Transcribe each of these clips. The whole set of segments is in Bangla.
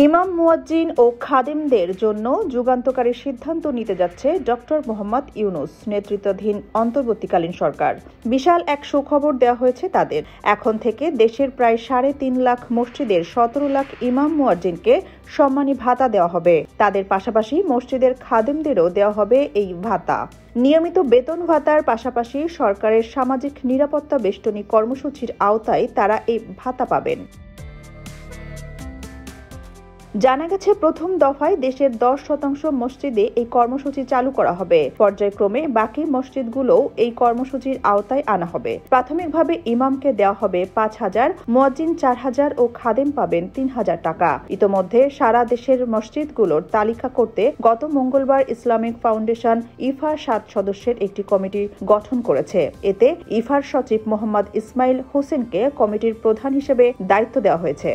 ইমাম, মুয়াজ্জিন ও খাদেমদের জন্য যুগান্তকারী সিদ্ধান্ত নিতে যাচ্ছে ডক্টর মোহাম্মদ ইউনূস নেতৃত্বাধীন অন্তর্বর্তীকালীন সরকার। বিশাল এক সুখবর দেওয়া হয়েছে তাদের। এখন থেকে দেশের প্রায় ৩.৫ লাখ মসজিদের ১৭ লাখ ইমাম, মুয়াজ্জিনকে সম্মানী ভাতা দেওয়া হবে। তাদের পাশাপাশি মসজিদের খাদেমদেরও দেওয়া হবে এই ভাতা। নিয়মিত বেতন ভাতার পাশাপাশি সরকারের সামাজিক নিরাপত্তা বেষ্টনী কর্মসূচির আওতায় তারা এই ভাতা পাবেন। জানা গেছে, প্রথম দফায় দেশের ১০% মসজিদে এই কর্মসূচি চালু করা হবে। পর্যায়ক্রমে বাকি মসজিদগুলোও এই কর্মসূচির আওতায় আনা হবে। প্রাথমিকভাবে ইমামকে দেওয়া হবে ৫,০০০, মুয়াজ্জিন ৪,০০০ ও খাদেম পাবেন ৩,০০০ টাকা। ইতোমধ্যে সারা দেশের মসজিদগুলোর তালিকা করতে গত মঙ্গলবার ইসলামিক ফাউন্ডেশন ইফা ৭ সদস্যের একটি কমিটি গঠন করেছে। এতে ইফার সচিব মোহাম্মদ ইসমাইল হোসেনকে কমিটির প্রধান হিসেবে দায়িত্ব দেওয়া হয়েছে।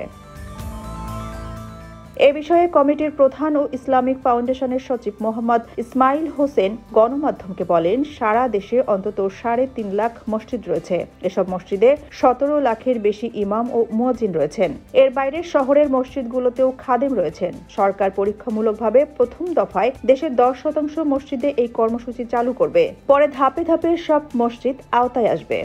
এ বিষয়ে কমিটির প্রধান ও ইসলামিক ফাউন্ডেশনের সচিব মোহাম্মদ ইসমাইল হোসেন গণমাধ্যমকে বলেন, সারা দেশে অন্তত ৩.৫ লাখ মসজিদ রয়েছে। এসব মসজিদে ১৭ লাখের বেশি ইমাম ও মুয়াজ্জিন রয়েছেন। এর বাইরে শহরের মসজিদগুলোতেও খাদেম রয়েছেন। সরকার পরীক্ষামূলকভাবে প্রথম দফায় দেশের ১০% মসজিদে এই কর্মসূচি চালু করবে। পরে ধাপে ধাপে সব মসজিদ আওতায় আসবে।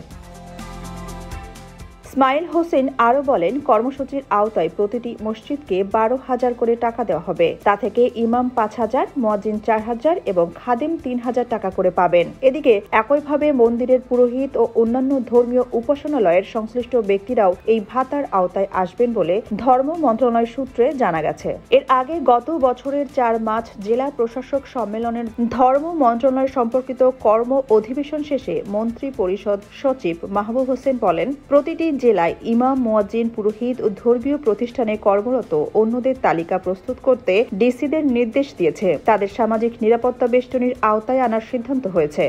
ইসমাইল হোসেন আরও বলেন, কর্মসূচির আওতায় প্রতিটি মসজিদকে ১২,০০০ করে টাকা দেওয়া হবে। তা থেকে ইমাম ৫,০০০, মুয়াজ্জিন ৪,০০০ এবং খাদেম ৩,০০০ টাকা করে পাবেন। এদিকে একইভাবে মন্দিরের পুরোহিত ও অন্যান্য ধর্মীয় উপাসনালয়ের সংশ্লিষ্ট ব্যক্তিরাও এই ভাতার আওতায় আসবেন বলে ধর্ম মন্ত্রণালয় সূত্রে জানা গেছে। এর আগে গত বছরের ৪ মার্চ জেলা প্রশাসক সম্মেলনের ধর্ম মন্ত্রণালয় সম্পর্কিত কর্ম অধিবেশন শেষে মন্ত্রী পরিষদ সচিব মাহবুব হোসেন বলেন, প্রতিটি জেলায় ইমাম, মুয়াজ্জিন, পুরোহিত ও ধর্মীয় প্রতিষ্ঠানে কর্মরত অন্যদের তালিকা প্রস্তুত করতে ডিসিদের নির্দেশ দিয়েছে। তাদের সামাজিক নিরাপত্তা বেষ্টনীর আওতায় আনার সিদ্ধান্ত হয়েছে।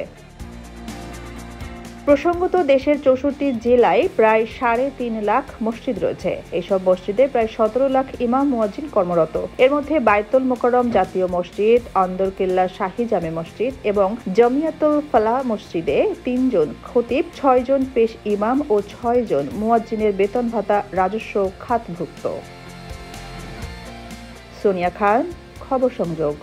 প্রসঙ্গত, দেশের ৬৪ জেলায় প্রায় ৩.৫ লাখ মসজিদ রয়েছে। এসব মসজিদে প্রায় ১৭ লাখ ইমাম, মুয়াজ্জিন কর্মরত। এর মধ্যে বায়তুল মোকাররম জাতীয় মসজিদ, অন্দরকিল্লা শাহী জামে মসজিদ এবং জমিয়াতুল ফালাহ মসজিদে ৩ জন খতিব, ৬ জন পেশ ইমাম ও ৬ জন মুয়াজ্জিনের বেতন ভাতা রাজস্ব খাতভুক্ত। সোনিয়া খান, খবর সংযোগ।